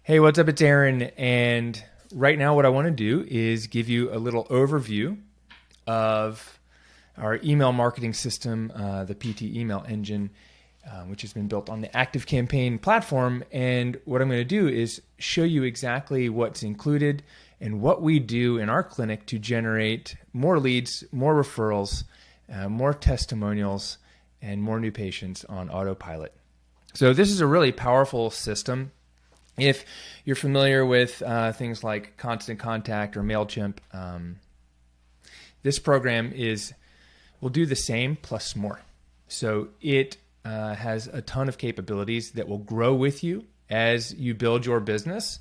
Hey, what's up? It's Aaron, and right now what I want to do is give you a little overview of our email marketing system, the PT email engine, which has been built on the ActiveCampaign platform. And what I'm going to do is show you exactly what's included and what we do in our clinic to generate more leads, more referrals, more testimonials, and more new patients on autopilot. So this is a really powerful system. If you're familiar with things like Constant Contact or MailChimp, this program will do the same plus more. So it has a ton of capabilities that will grow with you as you build your business.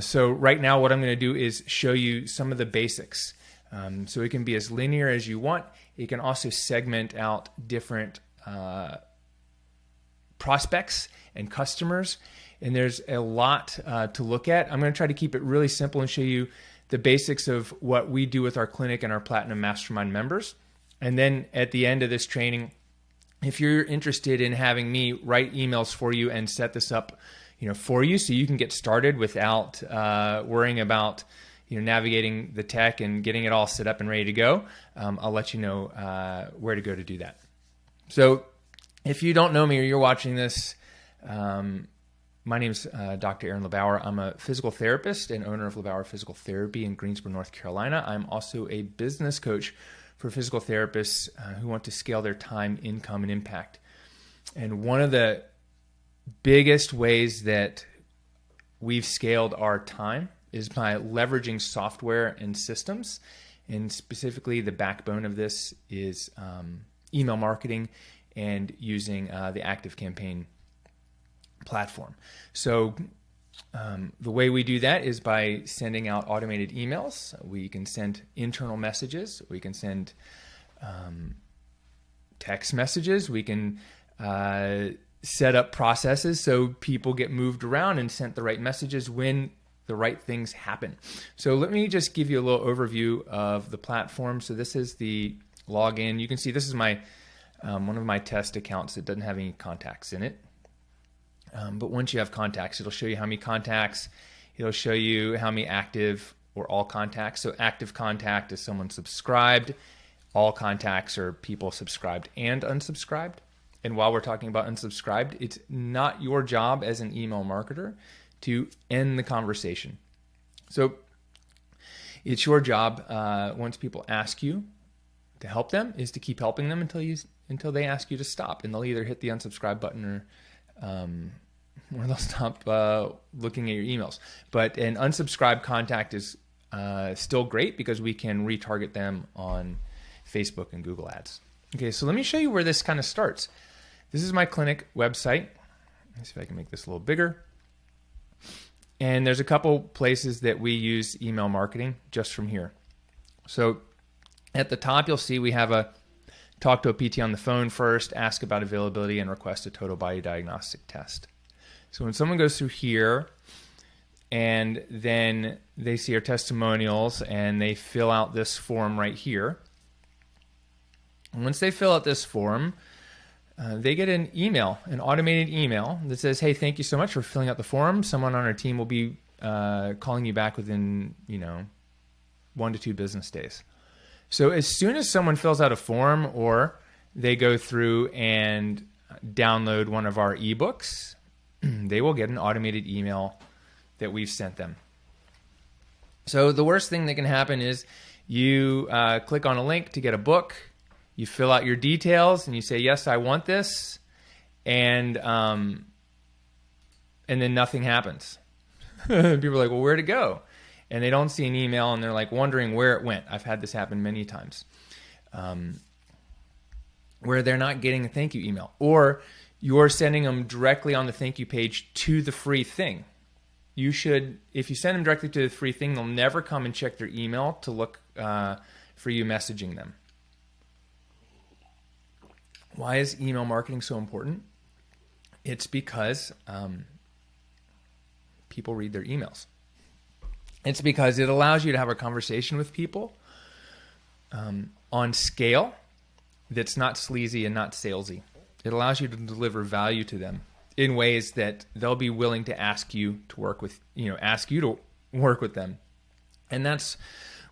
So right now what I'm going to do is show you some of the basics. So it can be as linear as you want. It can also segment out different prospects and customers. And there's a lot to look at. I'm going to try to keep it really simple and show you the basics of what we do with our clinic and our Platinum Mastermind members. And then at the end of this training, if you're interested in having me write emails for you and set this up, for you so you can get started without worrying about navigating the tech and getting it all set up and ready to go, I'll let you know where to go to do that. So if you don't know me or you're watching this, my name is Dr. Aaron LeBauer. I'm a physical therapist and owner of LeBauer Physical Therapy in Greensboro, North Carolina. I'm also a business coach for physical therapists who want to scale their time, income, and impact. And one of the biggest ways that we've scaled our time is by leveraging software and systems. And specifically, the backbone of this is email marketing and using the ActiveCampaign platform. So the way we do that is by sending out automated emails. We can send internal messages. We can send text messages. We can set up processes so people get moved around and sent the right messages when the right things happen. So let me just give you a little overview of the platform. So this is the login. You can see this is my one of my test accounts that doesn't have any contacts in it. But once you have contacts, it'll show you how many contacts. It'll show you how many active or all contacts. So active contact is someone subscribed. All contacts are people subscribed and unsubscribed. And while we're talking about unsubscribed, it's not your job as an email marketer to end the conversation. So it's your job, once people ask you to help them, is to keep helping them until they ask you to stop. And they'll either hit the unsubscribe button or they'll stop looking at your emails. But an unsubscribed contact is still great because we can retarget them on Facebook and Google Ads. Okay, so let me show you where this kind of starts. This is my clinic website. Let's see if I can make this a little bigger. And there's a couple places that we use email marketing just from here. So at the top, you'll see we have a talk to a PT on the phone first, ask about availability, and request a total body diagnostic test. So when someone goes through here and then they see our testimonials and they fill out this form right here, once they fill out this form, they get an email, an automated email that says, hey, thank you so much for filling out the form. Someone on our team will be calling you back within 1 to 2 business days. So as soon as someone fills out a form or they go through and download one of our eBooks, they will get an automated email that we've sent them. So the worst thing that can happen is you click on a link to get a book, you fill out your details, and you say, yes, I want this, and then nothing happens. People are like, well, where'd it go? And they don't see an email, and they're like wondering where it went. I've had this happen many times, where they're not getting a thank you email, or you're sending them directly on the thank you page to the free thing. You should, if you send them directly to the free thing, they'll never come and check their email to look for you messaging them. Why is email marketing so important? It's because people read their emails. It's because it allows you to have a conversation with people on scale that's not sleazy and not salesy. It allows you to deliver value to them in ways that they'll be willing to ask you to work with, ask you to work with them. And that's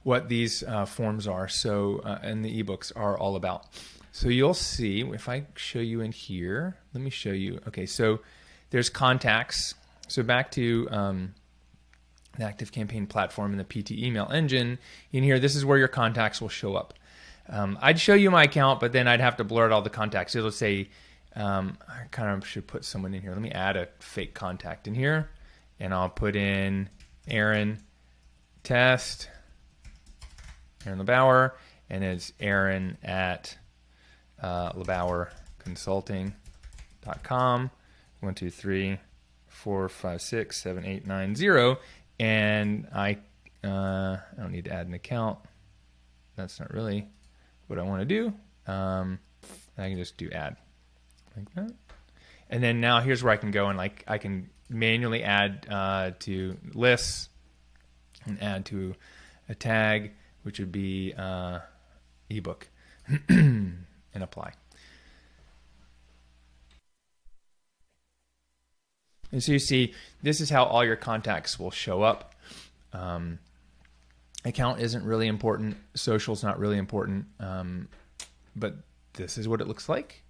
what these forms are. So, and the ebooks are all about. So you'll see, if I show you in here, let me show you. Okay, so there's contacts. So back to the ActiveCampaign platform and the PT email engine. In here, this is where your contacts will show up. I'd show you my account, but then I'd have to blur out all the contacts. It'll say, I kind of should put someone in here. Let me add a fake contact in here, and I'll put in Aaron Test, Aaron LeBauer, and it's Aaron at LeBauerConsulting.com. 1, 2, 3, 4, 5, 6, 7, 8, 9, 0. And I don't need to add an account. That's not really what I want to do. I can just do add like that. And then now here's where I can go and I can manually add to lists and add to a tag, which would be ebook, and apply. And so you see, this is how all your contacts will show up. Account isn't really important. Social's not really important. But this is what it looks like.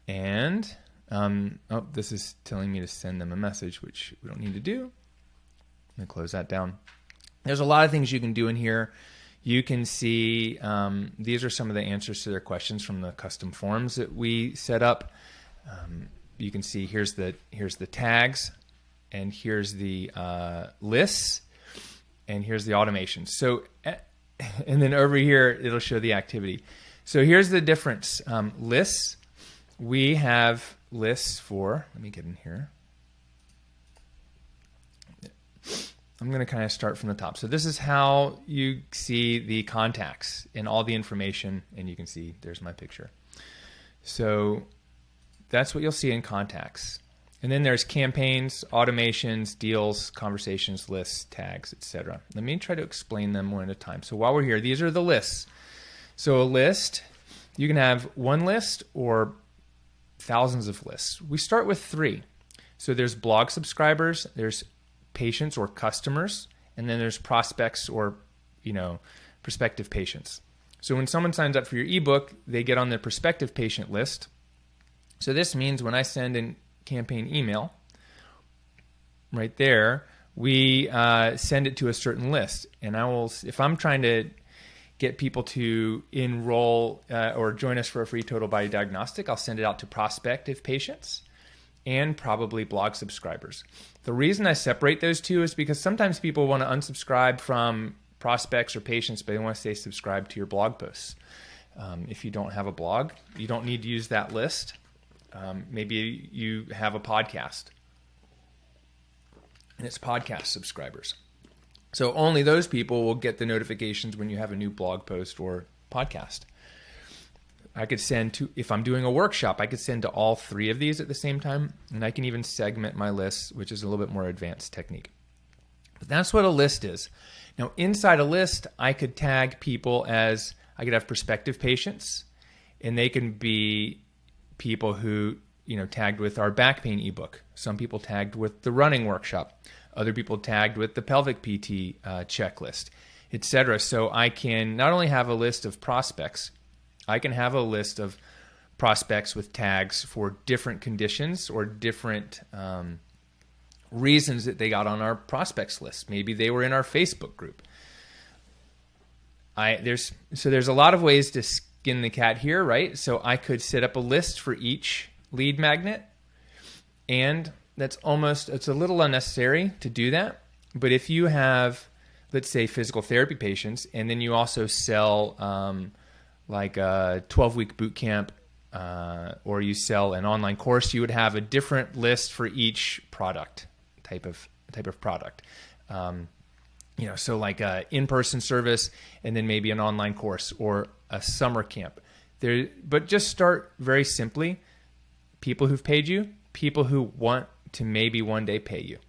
And, this is telling me to send them a message, which we don't need to do. I'm going to close that down. There's a lot of things you can do in here. You can see, these are some of the answers to their questions from the custom forms that we set up. You can see here's the tags, and here's the lists, and here's the automation. So, and then over here it'll show the activity. So here's the difference. Lists, we have lists for. Let me get in here. I'm going to kind of start from the top. So this is how you see the contacts and all the information, and you can see there's my picture. So that's what you'll see in contacts. And then there's campaigns, automations, deals, conversations, lists, tags, etc. Let me try to explain them one at a time. So while we're here, these are the lists. So a list, you can have one list or thousands of lists. We start with 3. So there's blog subscribers, there's patients or customers, and then there's prospects or, prospective patients. So when someone signs up for your ebook, they get on the prospective patient list. So this means when I send in campaign email, right there, we send it to a certain list. And I will, if I'm trying to get people to enroll or join us for a free total body diagnostic, I'll send it out to prospective patients and probably blog subscribers. The reason I separate those two is because sometimes people want to unsubscribe from prospects or patients, but they want to stay subscribed to your blog posts. If you don't have a blog, you don't need to use that list. Maybe you have a podcast, and it's podcast subscribers. So only those people will get the notifications when you have a new blog post or podcast. I could send to, if I'm doing a workshop, I could send to all 3 of these at the same time, and I can even segment my lists, which is a little bit more advanced technique. But that's what a list is. Now, inside a list, I could tag people as, I could have prospective patients, and they can be people who, tagged with our back pain ebook. Some people tagged with the running workshop. Other people tagged with the pelvic PT checklist, etc. So I can not only have a list of prospects, I can have a list of prospects with tags for different conditions or different reasons that they got on our prospects list. Maybe they were in our Facebook group. There's a lot of ways to skin the cat here, right? So I could set up a list for each lead magnet, and it's a little unnecessary to do that. But if you have, let's say, physical therapy patients, and then you also sell like a 12-week boot camp, or you sell an online course, you would have a different list for each product type of product. So like a in-person service, and then maybe an online course or a summer camp. But just start very simply. People who've paid you, people who want to maybe one day pay you.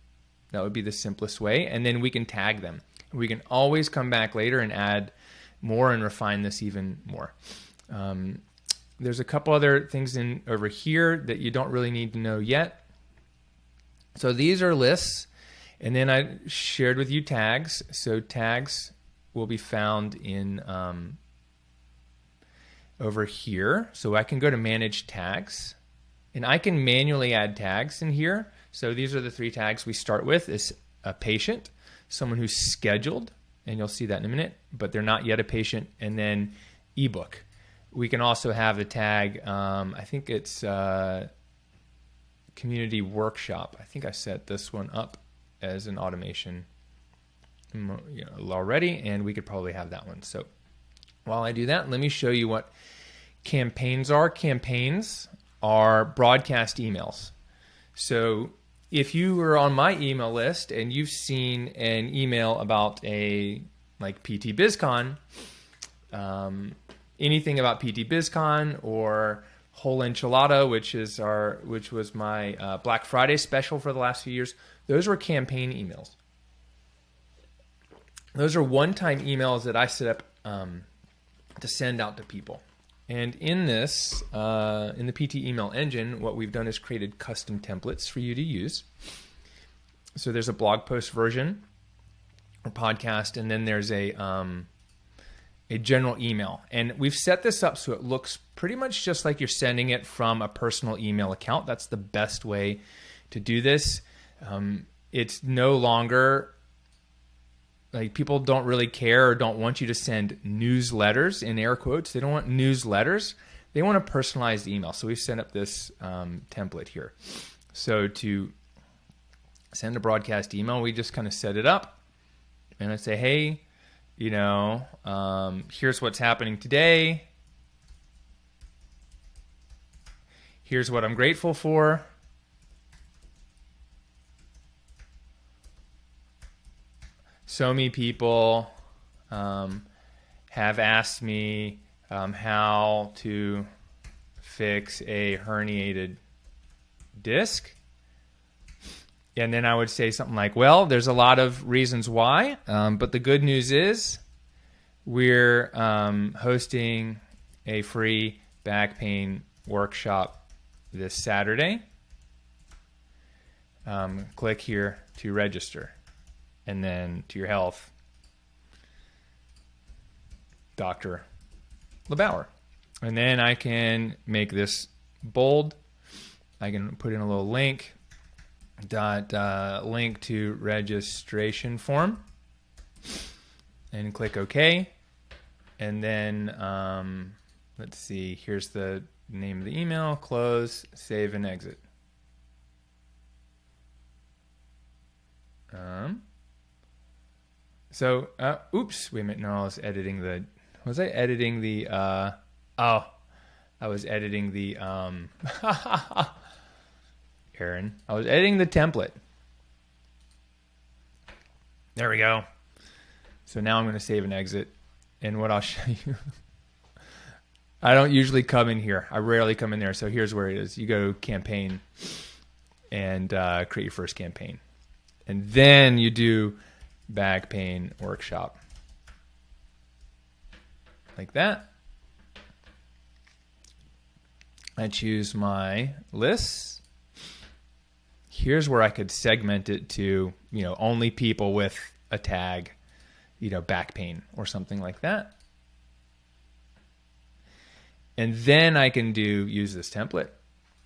That would be the simplest way. And then we can tag them. We can always come back later and add more and refine this even more. there's a couple other things in over here that you don't really need to know yet. So these are lists, and then I shared with you tags. So tags will be found in over here. So I can go to manage tags, and I can manually add tags in here. So these are the 3 tags we start with: is a patient, someone who's scheduled, and you'll see that in a minute, but they're not yet a patient, and then ebook. We can also have the tag, I think it's community workshop. I think I set this one up as an automation already, and we could probably have that one. So while I do that, let me show you what campaigns are. Campaigns are broadcast emails. So if you were on my email list and you've seen an email about like PT BizCon, anything about PT BizCon or Whole Enchilada, which was my Black Friday special for the last few years, those were campaign emails. Those are one-time emails that I set up to send out to people. And in this, in the PT email engine, what we've done is created custom templates for you to use. So there's a blog post version or podcast, and then there's a general email. And we've set this up so it looks pretty much just like you're sending it from a personal email account. That's the best way to do this. It's no longer like people don't really care or don't want you to send newsletters in air quotes. They don't want newsletters. They want a personalized email. So we've set up this template here. So to send a broadcast email, we just kind of set it up and I say, hey, here's what's happening today. Here's what I'm grateful for. So many people have asked me how to fix a herniated disc. And then I would say something like, well, there's a lot of reasons why, but the good news is we're hosting a free back pain workshop this Saturday. Click here to register. And then to your health, Dr. LeBauer. And then I can make this bold. I can put in a little link, link to registration form, and click OK. And then, let's see, here's the name of the email, close, save, and exit. So, oops, wait a minute, no, I was I editing the, Aaron, I was editing the template. There we go. So now I'm going to save and exit. And what I'll show you, I don't usually come in here. I rarely come in there. So here's where it is. You go campaign and create your first campaign. And then you do back pain workshop. Like that. I choose my lists. Here's where I could segment it to, only people with a tag, back pain or something like that. And then I can use this template.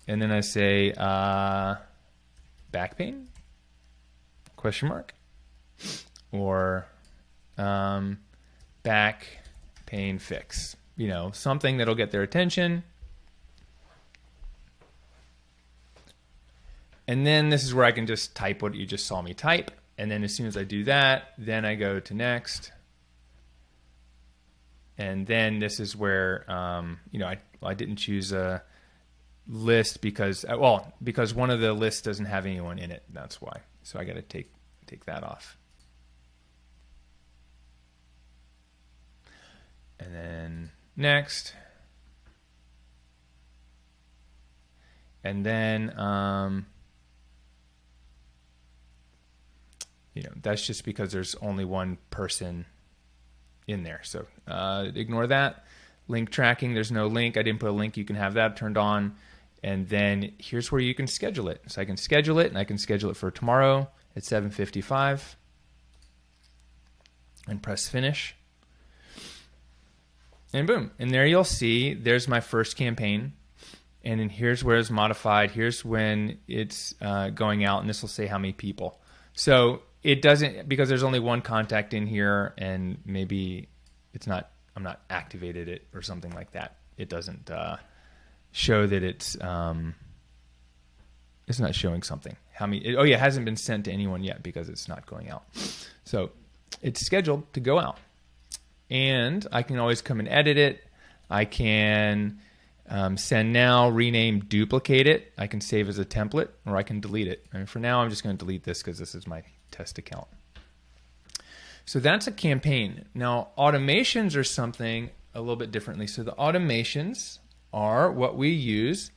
And then I say, back pain? Question mark. Or back pain fix. Something that'll get their attention. And then this is where I can just type what you just saw me type. And then as soon as I do that, then I go to next. And then this is where, I didn't choose a list because one of the lists doesn't have anyone in it. That's why. So I got to take that off. And then next. And then, that's just because there's only one person in there. So ignore that. Link tracking, there's no link. I didn't put a link. You can have that turned on. And then here's where you can schedule it. So I can schedule it, and I can schedule it for tomorrow at 7:55 and press finish. And boom. And there you'll see there's my first campaign. And then here's where it's modified. Here's when it's going out, and this will say how many people. So it doesn't, because there's only one contact in here, and maybe I'm not activated it or something like that. It doesn't show that it's not showing something. It hasn't been sent to anyone yet because it's not going out. So it's scheduled to go out. And I can always come and edit it. I can send now, rename, duplicate it. I can save as a template, or I can delete it. And for now, I'm just going to delete this because this is my test account. So that's a campaign. Now, automations are something a little bit differently. So the automations are what we use.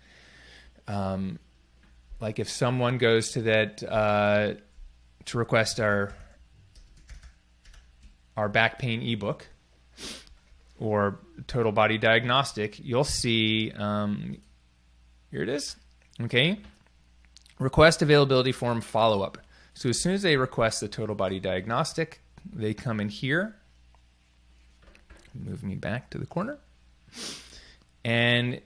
Like if someone goes to that to request our back pain ebook or total body diagnostic, you'll see, here it is, okay? Request availability form follow-up. So as soon as they request the total body diagnostic, they come in here, move me back to the corner, and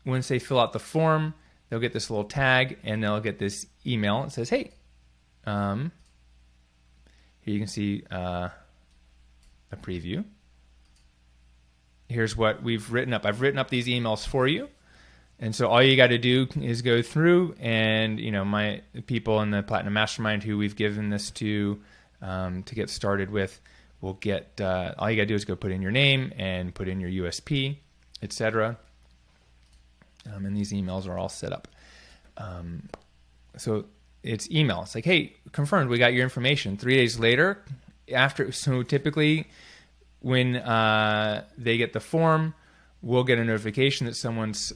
once they fill out the form, they'll get this little tag, and they'll get this email. It says, hey, here you can see a preview. Here's what we've written up. I've written up these emails for you. And so all you got to do is go through, and my people in the Platinum Mastermind who we've given this to get started with will get, all you got to do is go put in your name and put in your USP, etc. And these emails are all set up. So it's email. It's like, hey, confirmed, we got your information. 3 days later, so typically when they get the form, we'll get a notification that someone's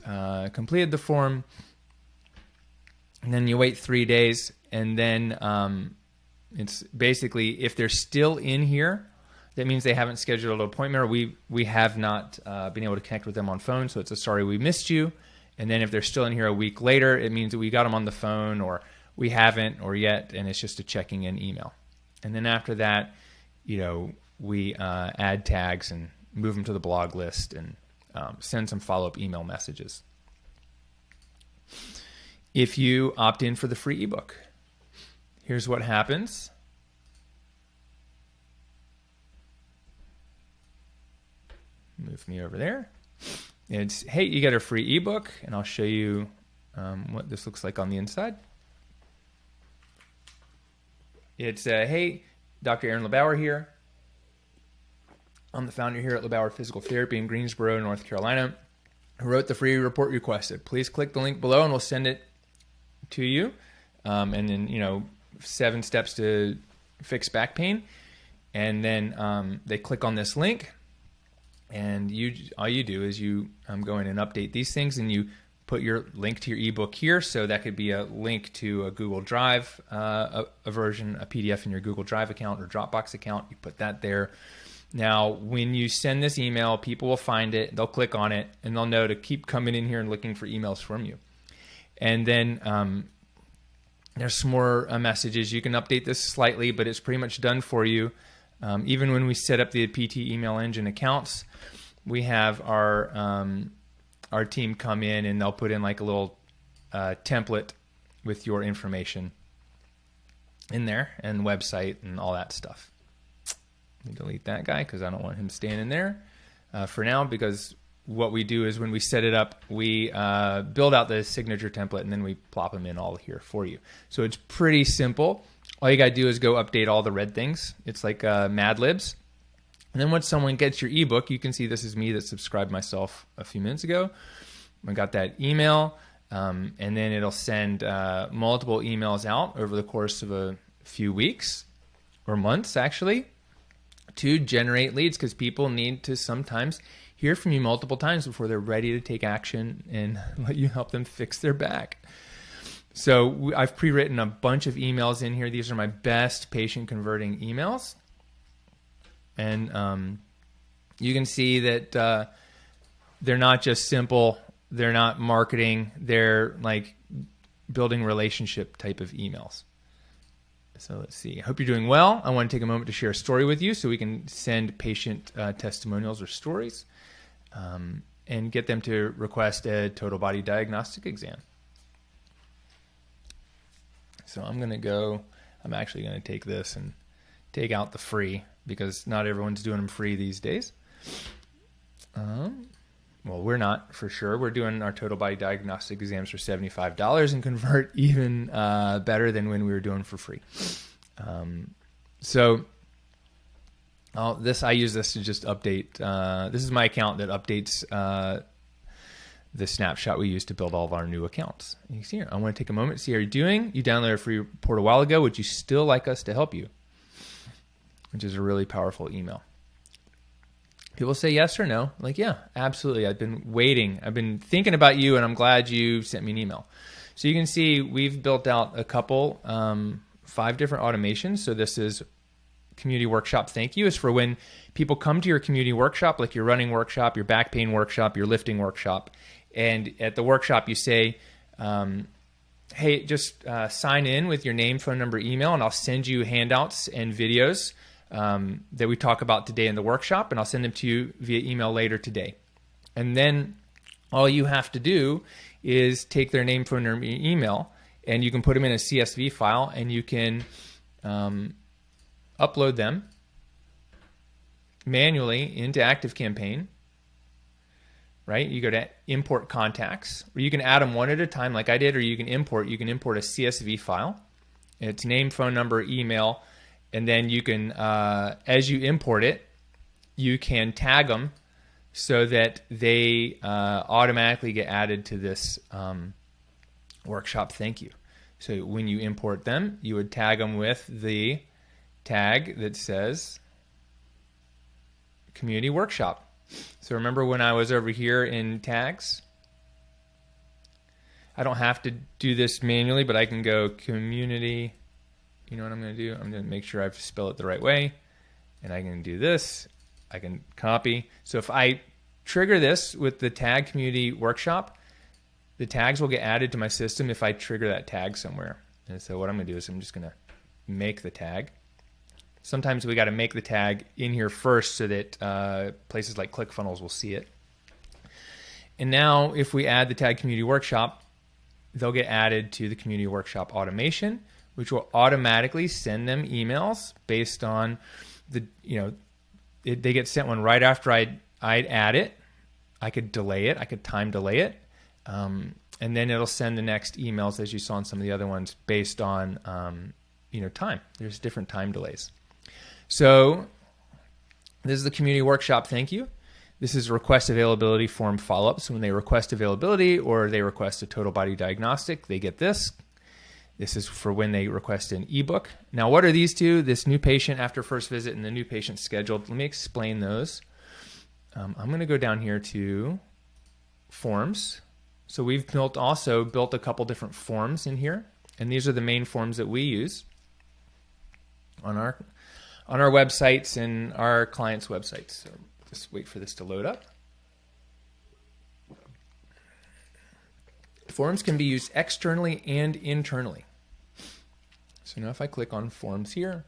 completed the form. And then you wait 3 days, and then it's basically, if they're still in here, that means they haven't scheduled an appointment, or we have not been able to connect with them on phone, so it's a sorry we missed you. And then if they're still in here a week later, it means that we got them on the phone, or we haven't, or yet, and it's just a checking in email. And then after that, we add tags and move them to the blog list and send some follow-up email messages. If you opt in for the free ebook, here's what happens. Move me over there. It's, hey, you got a free ebook, and I'll show you what this looks like on the inside. It's, hey, Dr. Aaron LeBauer here. I'm the founder here at LeBauer Physical Therapy in Greensboro, North Carolina, who wrote the free report requested. Please click the link below, and we'll send it to you. And then, 7 steps to fix back pain. And then they click on this link. And all you do is you go in and update these things, and you put your link to your ebook here. So that could be a link to a Google Drive, a version, a PDF in your Google Drive account or Dropbox account. You put that there. Now, when you send this email, people will find it, they'll click on it, and they'll know to keep coming in here and looking for emails from you. And then there's some more messages. You can update this slightly, but it's pretty much done for you. Even when we set up the PT email engine accounts, we have our team come in, and they'll put in like a little template with your information in there, and website and all that stuff. Let me delete that guy because I don't want him staying in there for now, because what we do is when we set it up, we build out the signature template, and then we plop them in all here for you. So it's pretty simple. All you got to do is go update all the red things. It's like Mad Libs. And then once someone gets your ebook, you can see this is me that subscribed myself a few minutes ago. I got that email, and then it'll send multiple emails out over the course of a few weeks or months, actually, to generate leads, because people need to sometimes hear from you multiple times before they're ready to take action and let you help them fix their back. So I've pre-written a bunch of emails in here. These are my best patient converting emails. And you can see that they're not just simple. They're not marketing. They're like building relationship type of emails. So let's see. I hope you're doing well. I want to take a moment to share a story with you so we can send patient testimonials or stories and get them to request a total body diagnostic exam. So I'm actually going to take this and take out the free because not everyone's doing them free these days. Well, we're not for sure. We're doing our total body diagnostic exams for $75 and convert even better than when we were doing for free. I use this to just update. This is my account that updates the snapshot we use to build all of our new accounts. You can see here, I want to take a moment to see how you're doing. You downloaded a free report a while ago. Would you still like us to help you? Which is a really powerful email. People say yes or no. Like, yeah, absolutely. I've been waiting. I've been thinking about you, and I'm glad you sent me an email. So you can see we've built out a couple, 5 different automations. So this is community workshop thank you is for when people come to your community workshop, like your running workshop, your back pain workshop, your lifting workshop. And at the workshop, you say, hey, just sign in with your name, phone number, email, and I'll send you handouts and videos that we talk about today in the workshop, and I'll send them to you via email later today. And then all you have to do is take their name, phone number, email, and you can put them in a CSV file, and you can upload them manually into ActiveCampaign, right? You go to import contacts, or you can add them one at a time like I did, or you can import a CSV file. It's name, phone number, email, and then you can, as you import it, you can tag them so that they automatically get added to this workshop thank you. So when you import them, you would tag them with the tag that says community workshop. So remember when I was over here in tags? I don't have to do this manually, but I can go community. You know what I'm going to do? I'm going to make sure I spell it the right way. And I can do this. I can copy. So if I trigger this with the tag community workshop, the tags will get added to my system if I trigger that tag somewhere. And so what I'm going to do is I'm just going to make the tag. Sometimes we got to make the tag in here first so that places like ClickFunnels will see it. And now if we add the tag community workshop, they'll get added to the community workshop automation, which will automatically send them emails based on they get sent one right after I'd add it. I could delay it. I could time delay it. And then it'll send the next emails, as you saw in some of the other ones, based on time. There's different time delays. So this is the community workshop thank you. This is request availability form follow-up. So when they request availability or they request a total body diagnostic, they get this. This is for when they request an eBook. Now, what are these two? This new patient after first visit and the new patient scheduled. Let me explain those. I'm going to go down here to forms. So we've also built a couple different forms in here, and these are the main forms that we use on our websites and our clients' websites. So just wait for this to load up. Forms can be used externally and internally. So now if I click on forms here,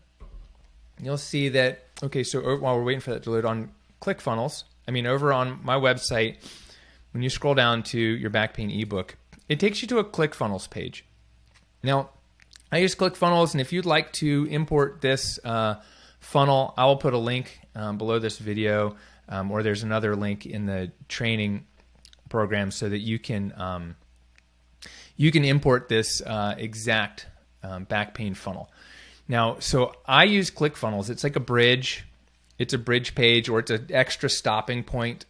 you'll see that, okay, so while we're waiting for that to load on ClickFunnels, over on my website, when you scroll down to your back pain ebook, it takes you to a ClickFunnels page. Now, I use ClickFunnels, and if you'd like to import this funnel, I will put a link below this video, or there's another link in the training program so that you can import this exact back pain funnel. Now, so I use ClickFunnels. It's like a bridge. It's a bridge page, or it's an extra stopping point.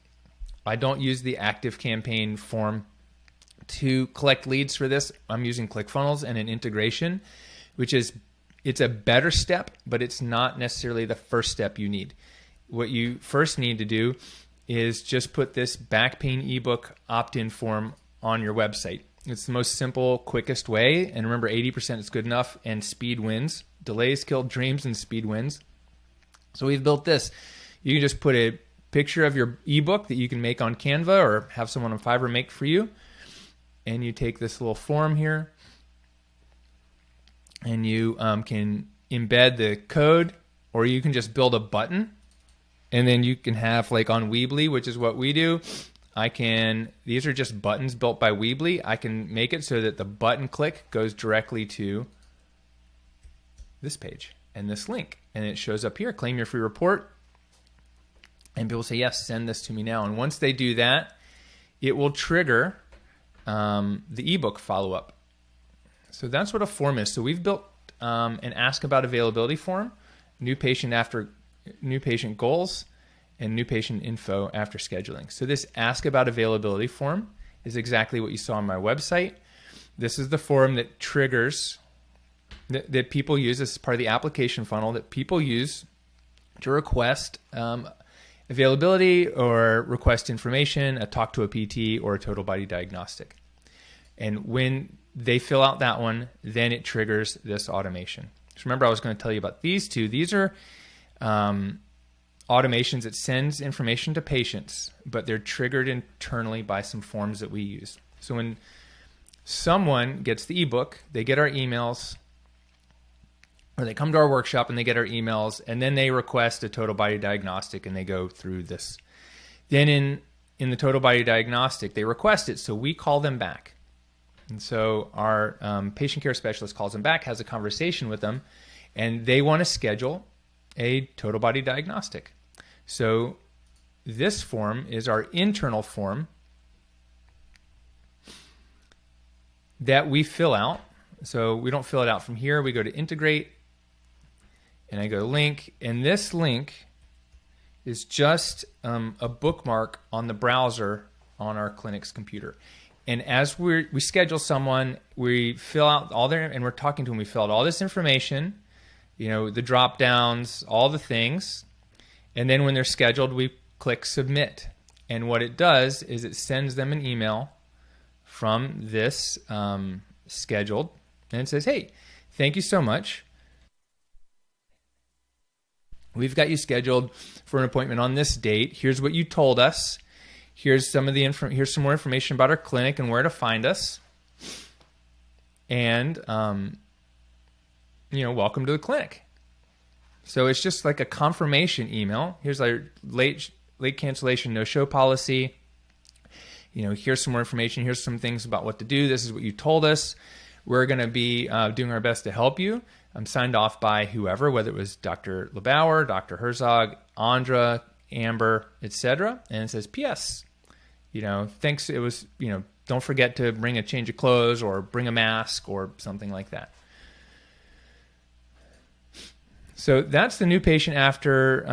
I don't use the ActiveCampaign form to collect leads for this. I'm using ClickFunnels and an integration, it's a better step, but it's not necessarily the first step you need. What you first need to do is just put this back pain ebook opt-in form on your website. It's the most simple, quickest way. And remember, 80% is good enough, and speed wins. Delays kill dreams and speed wins. So we've built this. You can just put a picture of your ebook that you can make on Canva or have someone on Fiverr make for you. And you take this little form here and you can embed the code, or you can just build a button. And then you can have, like on Weebly, which is what we do, these are just buttons built by Weebly. I can make it so that the button click goes directly to this page and this link. And it shows up here, claim your free report. And people say, yes, send this to me now. And once they do that, it will trigger the ebook follow-up. So that's what a form is. So we've built an ask about availability form, new patient goals, and new patient info after scheduling. So this ask about availability form is exactly what you saw on my website. This is the form that triggers, that people use. This is part of the application funnel that people use to request availability or request information, a talk to a PT, or a total body diagnostic. And when they fill out that one, then it triggers this automation. So remember, I was going to tell you about these two. These are automations that sends information to patients, but they're triggered internally by some forms that we use. So when someone gets the ebook, they get our emails, or they come to our workshop and they get our emails, and then they request a total body diagnostic and they go through this. Then in the total body diagnostic, they request it, so we call them back. And so our patient care specialist calls them back, has a conversation with them, and they want to schedule a total body diagnostic. So this form is our internal form that we fill out. So we don't fill it out from here. We go to integrate, and I go link, and this link is just a bookmark on the browser on our clinic's computer. And as we schedule someone, we fill out all their, and we're talking to them, we fill out all this information, the drop downs, all the things. And then when they're scheduled, we click submit. And what it does is it sends them an email from this scheduled, and it says, hey, thank you so much. We've got you scheduled for an appointment on this date. Here's what you told us. Here's some more information about our clinic and where to find us. And welcome to the clinic. So it's just like a confirmation email. Here's our late cancellation no-show policy. Here's some more information. Here's some things about what to do. This is what you told us. We're going to be doing our best to help you. I'm signed off by whoever, whether it was Dr. LeBauer, Dr. Herzog, Andra, Amber, etc. And it says, P.S. Thanks. It was, don't forget to bring a change of clothes or bring a mask or something like that. So that's the new patient after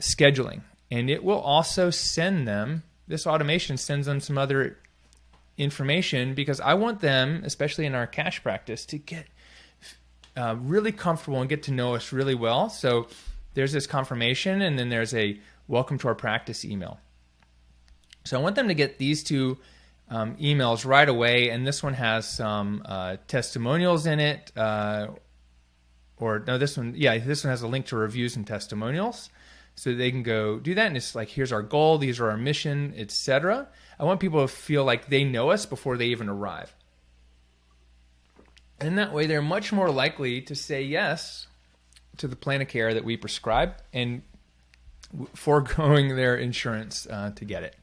scheduling. And it will also send them, this automation sends them some other information, because I want them, especially in our cash practice, to get really comfortable and get to know us really well. So there's this confirmation, and then there's a welcome to our practice email. So I want them to get these two emails right away, and this one has some testimonials in it. This one has a link to reviews and testimonials, so they can go do that. And it's like, here's our goal, these are our mission, etc. I want people to feel like they know us before they even arrive. And that way, they're much more likely to say yes to the plan of care that we prescribe and foregoing their insurance to get it.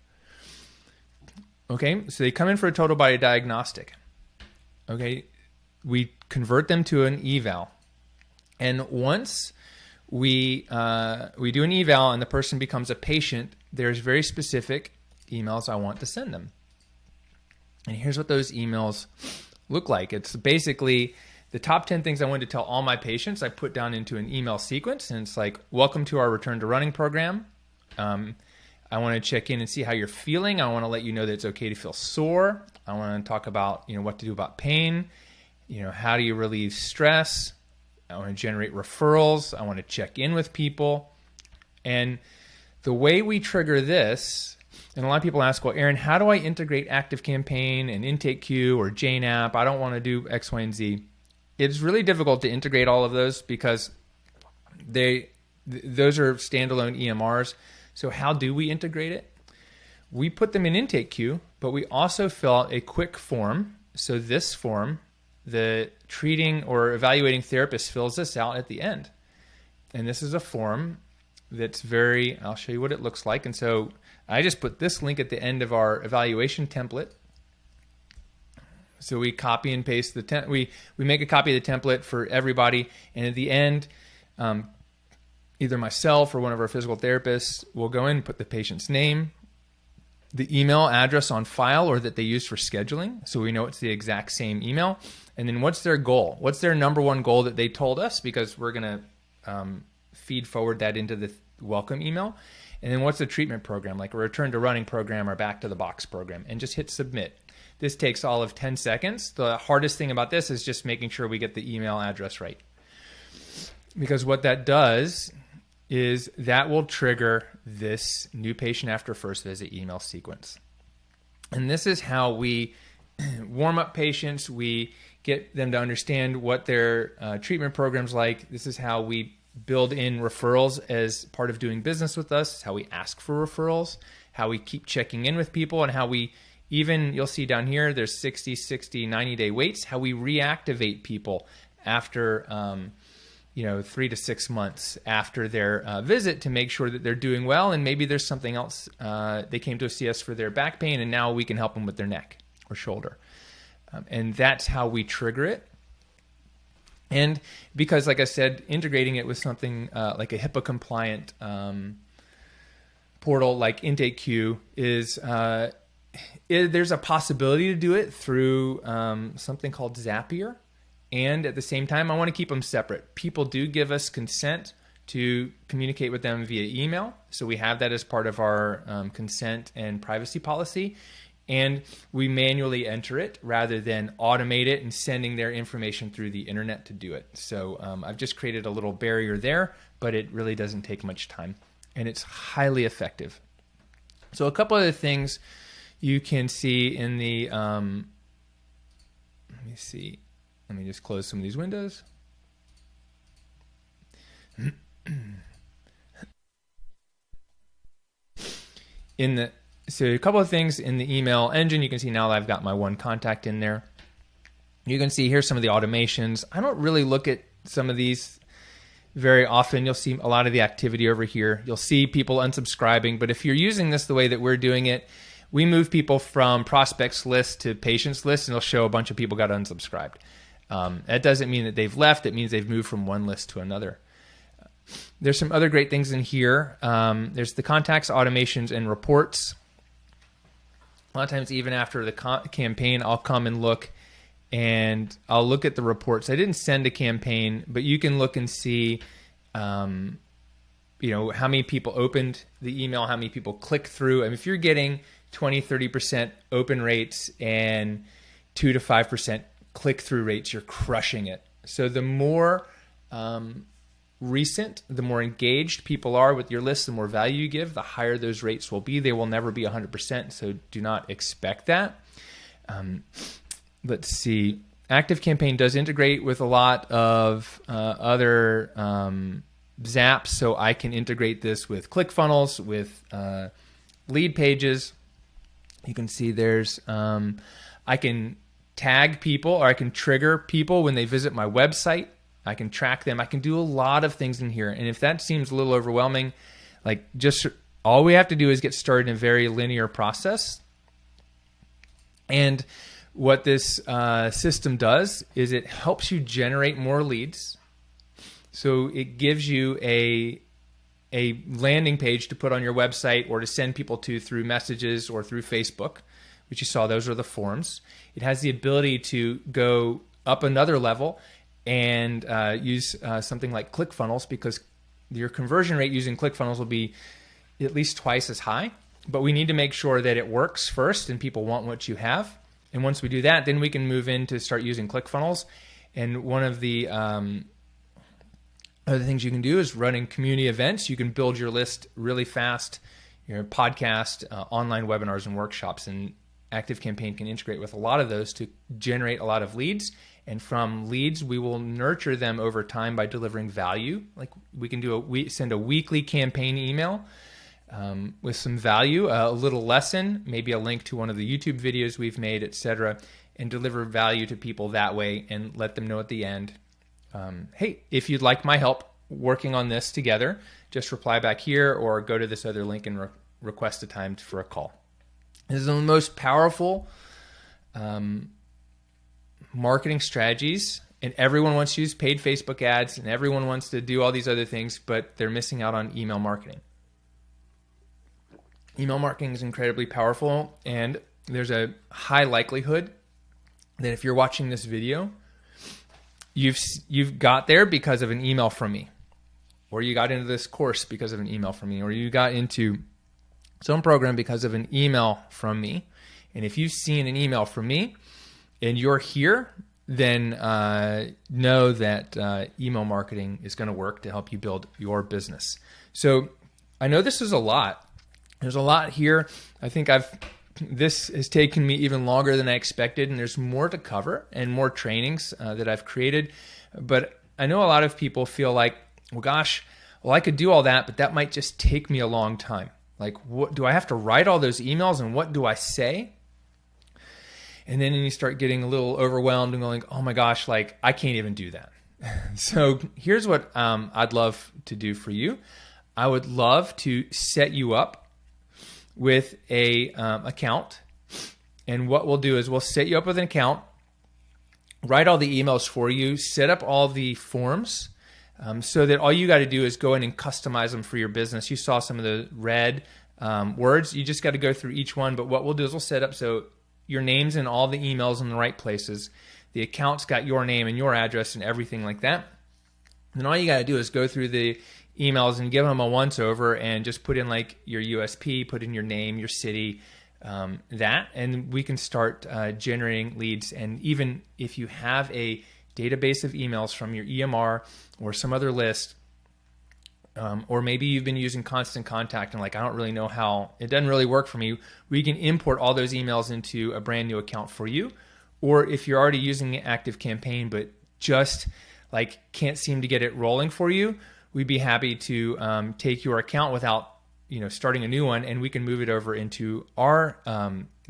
Okay, so they come in for a total body diagnostic. Okay, we convert them to an eval. And once we do an eval and the person becomes a patient, there's very specific emails I want to send them. And here's what those emails look like. It's basically the top 10 things I wanted to tell all my patients I put down into an email sequence. And it's like, welcome to our return to running program. I want to check in and see how you're feeling. I want to let you know that it's okay to feel sore. I want to talk about, what to do about pain. How do you relieve stress? I want to generate referrals. I want to check in with people. And the way we trigger this, and a lot of people ask, well, Aaron, how do I integrate ActiveCampaign and IntakeQ or JNAP? I don't want to do X, Y, and Z. It's really difficult to integrate all of those because those are standalone EMRs. So how do we integrate it? We put them in intake queue, but we also fill out a quick form. So this form, the treating or evaluating therapist fills this out at the end. And this is a form that's I'll show you what it looks like. And so I just put this link at the end of our evaluation template. So we copy and paste we make a copy of the template for everybody. And at the end, either myself or one of our physical therapists will go in and put the patient's name, the email address on file or that they use for scheduling, so we know it's the exact same email. And then what's their goal? What's their number one goal that they told us? Because we're going to feed forward that into the welcome email. And then what's the treatment program, like a return to running program or back to the box program, and just hit submit. This takes all of 10 seconds. The hardest thing about this is just making sure we get the email address right. Because what that does is that will trigger this new patient after first visit email sequence. And this is how we warm up patients. We get them to understand what their treatment program's like. This is how we build in referrals as part of doing business with us, how we ask for referrals, how we keep checking in with people, and how we you'll see down here, there's 60, 90-day waits, how we reactivate people after 3 to 6 months after their visit to make sure that they're doing well, and maybe there's something else. They came to see us for their back pain, and now we can help them with their neck or shoulder. And that's how we trigger it. And because, like I said, integrating it with something like a HIPAA-compliant portal like Intake Queue is there's a possibility to do it through something called Zapier. And at the same time, I want to keep them separate. People do give us consent to communicate with them via email. So we have that as part of our consent and privacy policy. And we manually enter it rather than automate it and sending their information through the internet to do it. So I've just created a little barrier there, but it really doesn't take much time. And it's highly effective. So a couple of the things you can see in the, let me see. Let me just close some of these windows. So a couple of things in the email engine, you can see now that I've got my one contact in there. You can see here's some of the automations. I don't really look at some of these very often. You'll see a lot of the activity over here. You'll see people unsubscribing, but if you're using this the way that we're doing it, we move people from prospects list to patients list, and it'll show a bunch of people got unsubscribed. That doesn't mean that they've left. It means they've moved from one list to another. There's some other great things in here. There's the contacts, automations, and reports. A lot of times, even after the campaign, I'll come and look, and I'll look at the reports. I didn't send a campaign, but you can look and see, how many people opened the email, how many people click through. And if you're getting 20, 30% open rates and 2 to 5% click-through rates, you're crushing it. So the more recent, the more engaged people are with your list, the more value you give, the higher those rates will be. They will never be 100%, so do not expect that. Let's see. ActiveCampaign does integrate with a lot of other Zaps, so I can integrate this with ClickFunnels, with lead pages. You can see there's, I can tag people, or I can trigger people when they visit my website. I can track them. I can do a lot of things in here. And if that seems a little overwhelming, like just all we have to do is get started in a very linear process. And what this system does is it helps you generate more leads. So it gives you a landing page to put on your website or to send people to through messages or through Facebook, which you saw, those are the forms. It has the ability to go up another level and use something like ClickFunnels, because your conversion rate using ClickFunnels will be at least twice as high. But we need to make sure that it works first and people want what you have. And once we do that, then we can move in to start using ClickFunnels. And one of the other things you can do is running community events. You can build your list really fast, your podcast, online webinars and workshops, and ActiveCampaign can integrate with a lot of those to generate a lot of leads. And from leads, we will nurture them over time by delivering value. Like we can send a weekly campaign email with some value, a little lesson, maybe a link to one of the YouTube videos we've made, etc., and deliver value to people that way and let them know at the end, hey, if you'd like my help working on this together, just reply back here or go to this other link and request a time for a call. This is the most powerful marketing strategies, and everyone wants to use paid Facebook ads and everyone wants to do all these other things, but they're missing out on email marketing. Email marketing is incredibly powerful, and there's a high likelihood that if you're watching this video, you've got there because of an email from me, or you got into this course because of an email from me, or you got into some program because of an email from me. And if you've seen an email from me and you're here, then know that email marketing is going to work to help you build your business. So I know this is a lot. There's a lot here. I think this has taken me even longer than I expected, and there's more to cover and more trainings that I've created. But I know a lot of people feel like, well, gosh, I could do all that, but that might just take me a long time. Like, what do I have to write all those emails, and what do I say? And then you start getting a little overwhelmed and going, oh my gosh, like I can't even do that. So here's what I'd love to do for you. I would love to set you up with a account. And what we'll do is we'll set you up with an account, write all the emails for you, set up all the forms so that all you got to do is go in and customize them for your business. You saw some of the red words. You just got to go through each one. But what we'll do is we'll set up so your name's in all the emails in the right places. The account's got your name and your address and everything like that. And then all you got to do is go through the emails and give them a once over and just put in like your USP, put in your name, your city, and we can start generating leads. And even if you have a database of emails from your EMR or some other list, or maybe you've been using Constant Contact and like, I don't really know how, it doesn't really work for me, we can import all those emails into a brand new account for you. Or if you're already using an active campaign but just like can't seem to get it rolling for you, we'd be happy to take your account without starting a new one, and we can move it over into our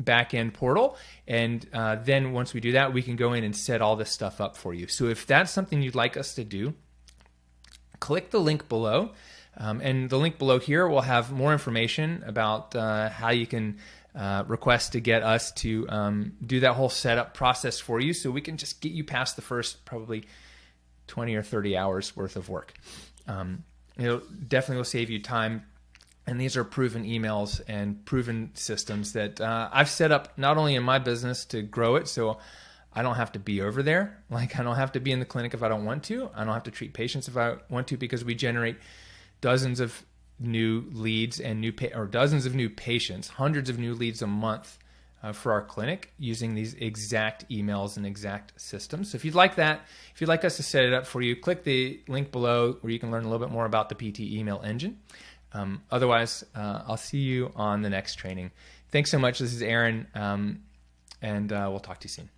back-end portal. And then once we do that, we can go in and set all this stuff up for you. So if that's something you'd like us to do, click the link below. And the link below here will have more information about how you can request to get us to do that whole setup process for you, so we can just get you past the first probably 20 or 30 hours worth of work. It definitely will save you time. And these are proven emails and proven systems that I've set up not only in my business to grow it, so I don't have to be over there. Like I don't have to be in the clinic if I don't want to. I don't have to treat patients if I want to, because we generate dozens of new leads and dozens of new patients, hundreds of new leads a month for our clinic using these exact emails and exact systems. So if you'd like that, if you'd like us to set it up for you, click the link below where you can learn a little bit more about the PT email engine. Otherwise, I'll see you on the next training. Thanks so much. This is Aaron, and we'll talk to you soon.